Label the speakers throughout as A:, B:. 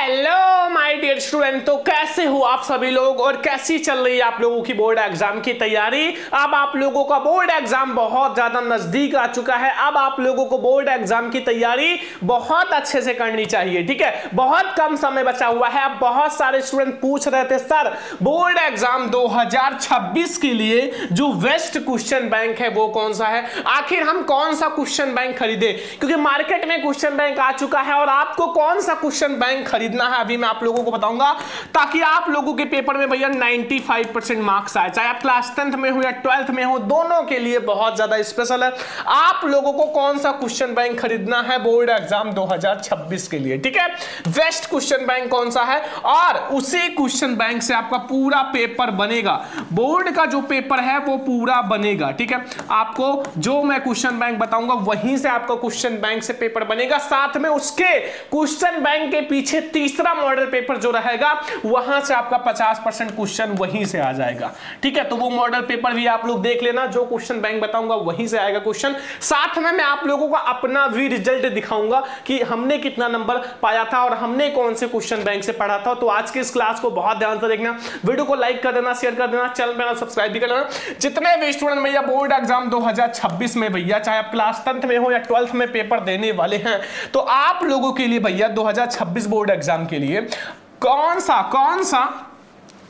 A: Hello my dear student, तो कैसे हो आप सभी लोग और कैसी चल रही है आप लोगों की बोर्ड एग्जाम की तैयारी। अब आप लोगों का बोर्ड एग्जाम बहुत ज्यादा नजदीक आ चुका है। अब आप लोगों को बोर्ड एग्जाम की तैयारी बहुत अच्छे से करनी चाहिए, ठीक है। बहुत कम समय बचा हुआ है। अब बहुत सारे स्टूडेंट पूछ रहे थे सर बोर्ड एग्जाम 2026 के लिए जो बेस्ट क्वेश्चन बैंक है वो कौन सा है, आखिर हम कौन सा क्वेश्चन बैंक खरीदे, क्योंकि मार्केट में क्वेश्चन बैंक आ चुका है और आपको कौन सा क्वेश्चन बैंक खरीदना है अभी मैं आप लोगों को बताऊंगा, ताकि आप लोगों के पेपर में भैया 95% मार्क्स आए, चाहे आप क्लास 10th में हो या 12th में हो, दोनों के लिए बहुत ज्यादा स्पेशल है। आप लोगों को कौन सा क्वेश्चन बैंक खरीदना है बोर्ड एग्जाम 2026 के लिए, ठीक है। बेस्ट क्वेश्चन बैंक कौन सा है और उसी क्वेश्चन बैंक से आपका पूरा पेपर बनेगा। बोर्ड का जो पेपर है वो पूरा बनेगा, ठीक है। आपको जो मैं क्वेश्चन बैंक बताऊंगा वहीं से आपका क्वेश्चन बैंक से पेपर बनेगा, साथ में उसके क्वेश्चन बैंक के पीछे तीसरा मॉडल पेपर जो रहेगा वहां से आपका 50% क्वेश्चन वहीं से आ जाएगा, ठीक है। तो वो मॉडल पेपर भी आप लोग देख लेना, जो क्वेश्चन बैंक बताऊंगा वहीं से आएगा क्वेश्चन। साथ में मैं आप लोगों को अपना भी रिजल्ट दिखाऊंगा कि हमने कितना नंबर पाया था और हमने कौन से क्वेश्चन बैंक से पढ़ा था। तो आज की इस क्लास को बहुत ध्यान से देखना, वीडियो को लाइक कर देना, शेयर कर देना, चैनल पे सब्सक्राइब भी कर लेना। जितने भी स्टूडेंट भैया बोर्ड एग्जाम 2026 में भैया चाहे आप क्लास 10th में हो या 12th में पेपर देने वाले हैं, तो आप लोगों के लिए भैया 2026 बोर्ड एग्जाम के लिए कौन सा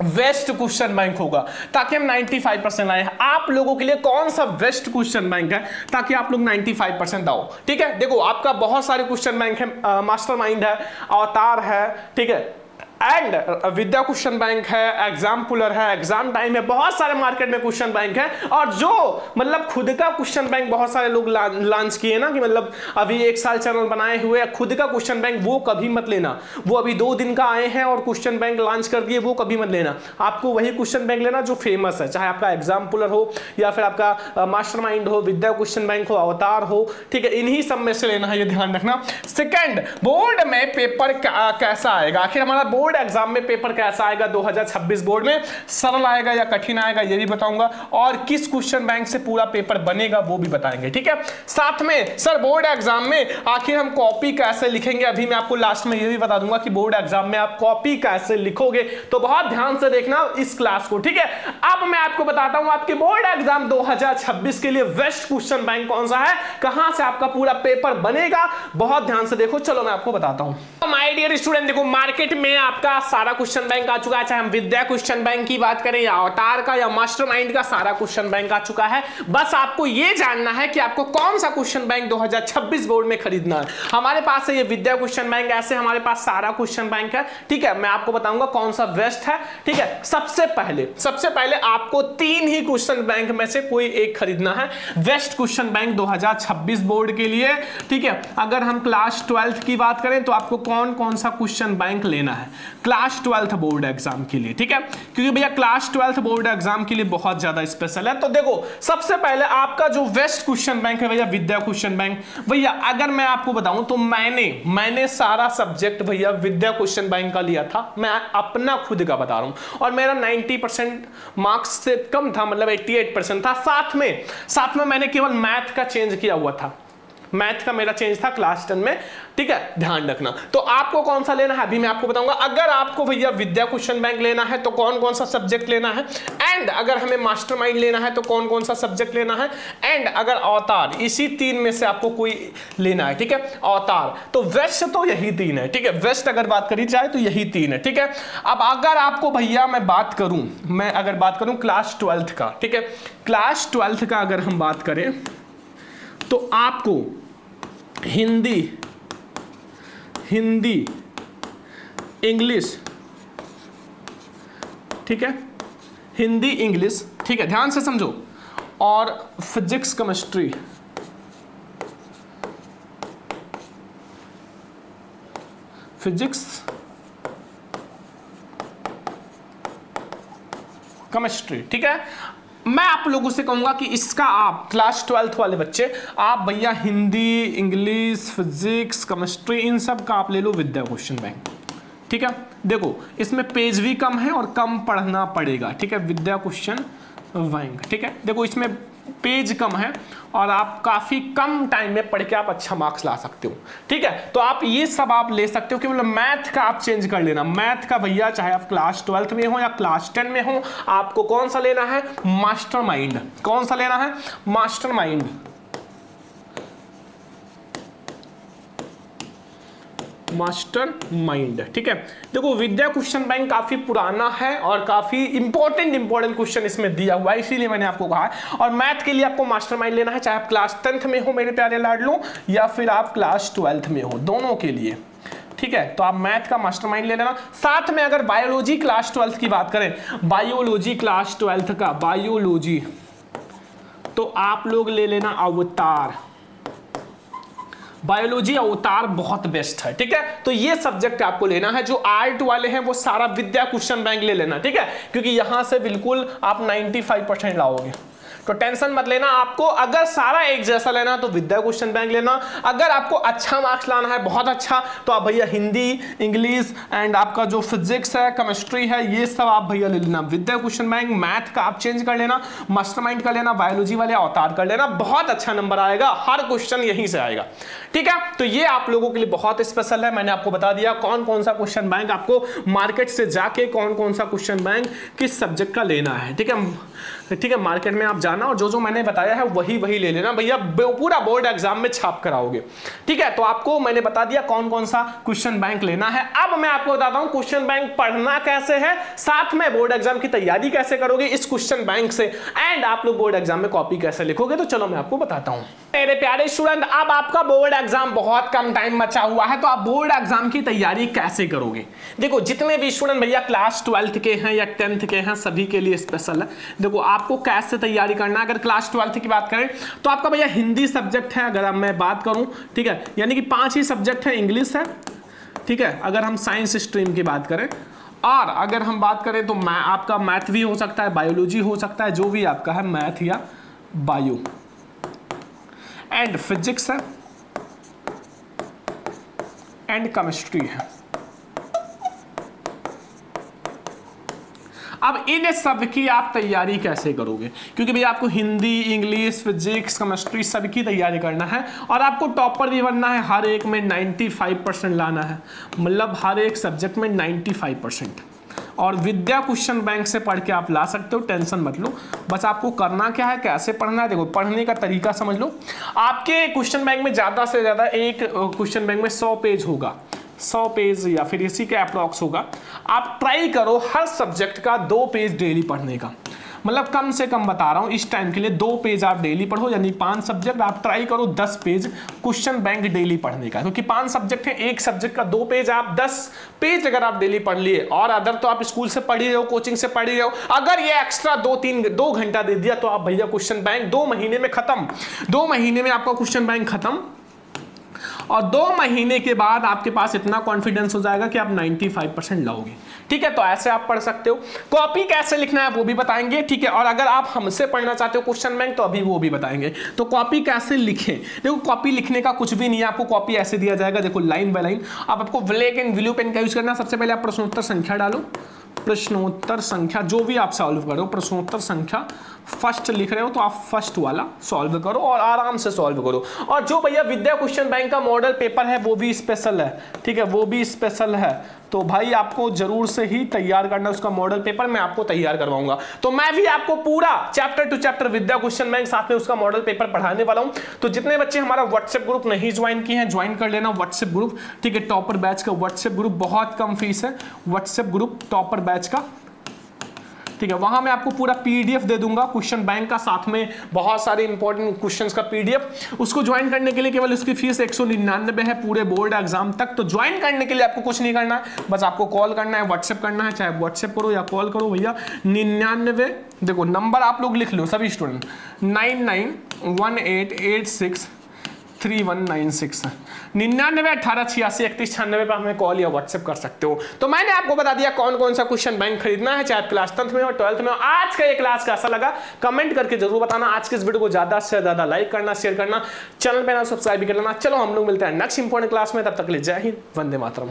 A: बेस्ट क्वेश्चन बैंक होगा ताकि हम 95% लाए। आप लोगों के लिए कौन सा बेस्ट क्वेश्चन बैंक है ताकि आप लोग 95% आओ, ठीक है। देखो आपका बहुत सारे क्वेश्चन बैंक है, मास्टरमाइंड है, अवतार है, ठीक है, एंड विद्या क्वेश्चन बैंक है, एग्जाम पुलर है, एग्जाम टाइम है, बहुत सारे मार्केट में क्वेश्चन बैंक है। और जो मतलब खुद का क्वेश्चन बैंक बहुत सारे लोग लॉन्च किए ना, कि मतलब अभी 1 साल चैनल बनाए हुए खुद का क्वेश्चन बैंक, वो कभी मत लेना। वो अभी 2 दिन का आए हैं और क्वेश्चन बैंक लॉन्च कर दिए, वो कभी मत लेना। आपको वही क्वेश्चन बैंक लेना जो फेमस है, चाहे आपका एग्जाम पुलर हो या फिर आपका मास्टरमाइंड हो, विद्या क्वेश्चन बैंक हो, अवतार हो, ठीक है। इन्हीं सब में से लेना है, ये ध्यान रखना। सेकेंड, बोर्ड में पेपर कैसा आएगा, आखिर हमारा बोर्ड एग्जाम में पेपर कैसा आएगा 2026 बोर्ड में, सरल आएगा या कठिन आएगा ये भी बताऊंगा, और किस क्वेश्चन बैंक से पूरा पेपर बनेगा वो भी बताएंगे, ठीक है। साथ में सर बोर्ड एग्जाम में आखिर हम कॉपी कैसे लिखेंगे, अभी मैं आपको लास्ट में ये भी बता दूंगा कि बोर्ड एग्जाम में आप कॉपी कैसे लिखोगे। तो बहुत ध्यान से देखना इस क्लास को, ठीक है। अब मैं आपको बताता हूं आपके बोर्ड एग्जाम 2026 के लिए बेस्ट क्वेश्चन बैंक कौन सा है, कहां से आपका पूरा पेपर बनेगा, बहुत ध्यान से देखो। चलो मैं आपको बताता हूं। माय डियर स्टूडेंट, देखो मार्केट में आपका सारा क्वेश्चन बैंक आ चुका है, चाहे हम विद्या क्वेश्चन बैंक की बात करें या अवतार का या मास्टरमाइंड का, सारा क्वेश्चन बैंक आ चुका है। बस आपको यह जानना है कि आपको कौन सा क्वेश्चन बैंक 2026 बोर्ड में खरीदना है। हमारे पास है ये विद्या क्वेश्चन बैंक, ऐसे हमारे पास सारा क्वेश्चन बैंक है, ठीक है। मैं आपको बताऊंगा कौन सा बेस्ट है, ठीक है। सबसे पहले आपको 3 ही क्वेश्चन बैंक में से कोई एक खरीदना है, बेस्ट क्वेश्चन बैंक 2026 बोर्ड के लिए, ठीक है। अगर हम क्लास 12th की बात करें तो आपको कौन सा क्वेश्चन बैंक लेना है क्लास 12th बोर्ड एग्जाम के लिए, ठीक है, क्योंकि भैया क्लास 12th बोर्ड एग्जाम के लिए बहुत ज्यादा स्पेशल है। तो देखो सबसे पहले आपका जो बेस्ट क्वेश्चन बैंक है भैया विद्या क्वेश्चन बैंक। भैया अगर मैं आपको बताऊं तो मैंने सारा सब्जेक्ट भैया विद्या क्वेश्चन बैंक का लिया था, मैं अपना खुद का बता रहा हूं, और मेरा 90% मार्क्स से कम था, मतलब 88% था। साथ में मैंने केवल मैथ का चेंज किया हुआ था, मैथ का मेरा चेंज था क्लास 10 में, ठीक है, ध्यान रखना। तो आपको कौन सा लेना है अभी मैं आपको बताऊंगा। अगर आपको भैया विद्या क्वेश्चन बैंक लेना है तो कौन सा सब्जेक्ट लेना है, एंड अगर हमें मास्टरमाइंड लेना है तो कौन सा सब्जेक्ट लेना है, एंड अगर अवतार, इसी 3 में से आपको कोई लेना है, ठीक है। अवतार तो वेस्ट तो यही 3 है, ठीक है। वेस्ट अगर बात करी जाए तो यही 3 है, ठीक है। अब अगर आपको भैया मैं अगर बात करूं क्लास 12th का, ठीक है, क्लास 12th का अगर हम बात करें तो आपको हिंदी इंग्लिश, ठीक है, हिंदी इंग्लिश, ठीक है, ध्यान से समझो, और फिजिक्स केमिस्ट्री, ठीक है। मैं आप लोगों से कहूंगा कि इसका आप क्लास 12th वाले बच्चे आप भैया हिंदी, इंग्लिश, फिजिक्स, केमिस्ट्री, इन सब का आप ले लो विद्या क्वेश्चन बैंक, ठीक है। देखो इसमें पेज भी कम है और कम पढ़ना पड़ेगा, ठीक है, विद्या क्वेश्चन बैंक, ठीक है। देखो इसमें पेज कम है और आप काफी कम टाइम में पढ़ के आप अच्छा मार्क्स ला सकते हो। ठीक है, तो आप ये सब आप ले सकते हो कि मतलब मैथ का आप चेंज कर लेना। मैथ का भैया चाहे आप क्लास 12th में हो या क्लास 10 में हो, आपको कौन सा लेना है? मास्टरमाइंड। कौन सा लेना है? मास्टरमाइंड। मास्टरमाइंड। ठीक है, देखो विद्या क्वेश्चन बैंक काफी पुराना है और काफी इंपॉर्टेंट क्वेश्चन इसमें दिया हुआ है, इसीलिए मैंने आपको कहा है। और मैथ के लिए आपको मास्टरमाइंड लेना है, चाहे आप क्लास 10th में हो मेरे प्यारे लाडलो, या फिर आप क्लास 12th में हो, दोनों के लिए। ठीक है, तो आप मैथ का मास्टरमाइंड ले लेना। साथ में अगर बायोलॉजी क्लास 12th की बात करें, बायोलॉजी क्लास 12th का बायोलॉजी, तो आप लोग ले लेना अवतार। बायोलॉजी अवतार बहुत बेस्ट है। ठीक है, तो ये सब्जेक्ट आपको लेना है। जो आर्ट वाले हैं वो सारा विद्या क्वेश्चन बैंक ले लेना। ठीक है, क्योंकि यहां से बिल्कुल आप 95% लाओगे, तो टेंशन मत लेना। आपको अगर सारा एक जैसा लेना तो विद्या क्वेश्चन बैंक लेना। अगर आपको अच्छा मार्क्स लाना है, बहुत अच्छा, तो आप भैया हिंदी, इंग्लिश एंड आपका जो फिजिक्स है, केमिस्ट्री है, ये सब आप भैया ले लेना विद्या क्वेश्चन बैंक। मैथ का आप चेंज कर लेना, मास्टरमाइंड कर लेना, बायोलॉजी वाले अवतार कर लेना, बहुत अच्छा नंबर आएगा, हर क्वेश्चन यहीं से आएगा। ठीक है, तो ये आप लोगों के लिए बहुत स्पेशल है। मैंने आपको बता दिया कौन कौन सा क्वेश्चन बैंक आपको मार्केट से जाके कौन कौन सा क्वेश्चन बैंक किस सब्जेक्ट का लेना है। ठीक है, ठीक है, मार्केट में आप जाना और जो जो मैंने बताया है वही वही ले लेना भैया, पूरा बोर्ड एग्जाम में छाप कर आओगे। ठीक है, तो आपको मैंने बता दिया कौन कौन सा क्वेश्चन बैंक लेना है। अब मैं आपको बताता हूं क्वेश्चन बैंक पढ़ना कैसे है, साथ में बोर्ड एग्जाम की तैयारी कैसे करोगे इस क्वेश्चन बैंक से, एंड आप लोग बोर्ड एग्जाम में कॉपी कैसे लिखोगे। तो चलो मैं आपको बताता हूं मेरे प्यारे स्टूडेंट। अब आपका बोर्ड एग्जाम बहुत कम टाइम बचा हुआ है, तो आप बोर्ड एग्जाम की तैयारी कैसे करोगे? देखो जितने भी स्टूडेंट भैया क्लास 12th के हैं या 10th के हैं, सभी के लिए स्पेशल है। देखो आपको कैसे तैयारी करना है। अगर क्लास 12th की बात करें तो आपका भैया हिंदी सब्जेक्ट है, अगर मैं बात करूं, ठीक है, यानी कि 5 ही सब्जेक्ट है, इंग्लिश है, ठीक है, अगर हम साइंस स्ट्रीम की बात करें, और अगर हम बात करें तो आपका मैथ भी हो सकता है, बायोलॉजी हो सकता है, जो भी आपका है मैथ या बायो, एंड फिजिक्स है, एंड केमिस्ट्री है। अब इन सब की आप तैयारी कैसे करोगे? क्योंकि भैया आपको हिंदी, इंग्लिश, फिजिक्स, केमिस्ट्री सबकी तैयारी करना है और आपको टॉपर भी बनना है। हर एक में 95% लाना है, मतलब हर एक सब्जेक्ट में 95%। और विद्या क्वेश्चन बैंक से पढ़ के आप ला सकते हो, टेंशन मत लो। बस आपको करना क्या है, कैसे पढ़ना है, देखो पढ़ने का तरीका समझ लो। आपके क्वेश्चन बैंक में ज़्यादा से ज़्यादा एक क्वेश्चन बैंक में 100 पेज होगा, 100 पेज या फिर इसी के अप्रॉक्स होगा। आप ट्राई करो हर सब्जेक्ट का 2 पेज डेली पढ़ने का, मतलब कम से कम बता रहा हूं इस टाइम के लिए 2 पेज आप डेली पढ़ो, यानी 5 सब्जेक्ट आप ट्राई करो 10 पेज क्वेश्चन बैंक डेली पढ़ने का, क्योंकि 5 सब्जेक्ट है, एक सब्जेक्ट का 2 पेज, आप 10 पेज अगर आप डेली पढ़ लिए, और अदर तो आप स्कूल से पढ़ ही रहे हो, कोचिंग से पढ़ ही रहे हो, अगर ये एक्स्ट्रा 2 घंटा दे दिया तो आप भैया क्वेश्चन बैंक 2 महीने में खत्म। 2 महीने में आपका क्वेश्चन बैंक खत्म, और 2 महीने के बाद आपके पास इतना कॉन्फिडेंस हो जाएगा कि आप 95% लाओगे। ठीक है, तो ऐसे आप पढ़ सकते हो। कॉपी कैसे लिखना है वो भी बताएंगे, ठीक है, और अगर आप हमसे पढ़ना चाहते हो क्वेश्चन बैंक तो अभी वो भी बताएंगे। तो कॉपी कैसे लिखें, देखो कॉपी लिखने का कुछ भी नहीं है, आपको कॉपी ऐसे दिया जाएगा, देखो लाइन बाय लाइन। अब आपको ब्लैक एंड ब्लू पेन का यूज करना। सबसे पहले आप प्रश्नोत्तर संख्या डालो, प्रश्नोत्तर संख्या जो भी आप सॉल्व करो, प्रश्नोत्तर संख्या फर्स्ट लिख रहे हो तो आप फर्स्ट वाला सॉल्व करो और आराम से सॉल्व करो। और जो भैया विद्या क्वेश्चन बैंक का मॉडल पेपर है वो भी स्पेशल है, ठीक है, वो भी स्पेशल है, तो भाई आपको जरूर से ही तैयार करना उसका मॉडल पेपर, मैं आपको तैयार करवाऊंगा। तो मैं भी आपको पूरा चैप्टर टू चैप्टर विद्या क्वेश्चन बैंक साथ में उसका मॉडल पेपर पढ़ाने वाला हूं। तो जितने बच्चे हमारा व्हाट्सएप ग्रुप नहीं ज्वाइन किए हैं, ज्वाइन कर लेना व्हाट्सएप ग्रुप, ठीक है, टॉपर बैच का व्हाट्सएप ग्रुप, बहुत कम फीस है व्हाट्सएप ग्रुप टॉपर बैच का, ठीक है। वहां मैं आपको पूरा पीडीएफ दे दूंगा क्वेश्चन बैंक का, साथ में बहुत सारे इंपॉर्टेंट क्वेश्चंस का पीडीएफ। उसको ज्वाइन करने के लिए केवल उसकी फीस 199 है पूरे बोर्ड एग्जाम तक। तो ज्वाइन करने के लिए आपको कुछ नहीं करना है, बस आपको कॉल करना है, व्हाट्सएप करना है, चाहे व्हाट्सएप करो या कॉल करो भैया। 99, देखो नंबर आप लोग लिख लो सभी स्टूडेंट, 9918863196 99 18 86 31 96 पर हमें कॉल या व्हाट्सएप कर सकते हो। तो मैंने आपको बता दिया कौन कौन सा क्वेश्चन बैंक खरीदना है, चाहे क्लास 10th में हो 12th में हो। आज का ये क्लास कैसा लगा कमेंट करके जरूर बताना। आज के इस वीडियो को ज्यादा से ज्यादा लाइक करना, शेयर करना, चैनल पे ना सब्सक्राइब भी कर लेना। चलो हम लोग मिलते हैं नेक्स्ट इंपॉर्टेंट क्लास में, तब तक के लिए जय हिंद, वंदे मातरम।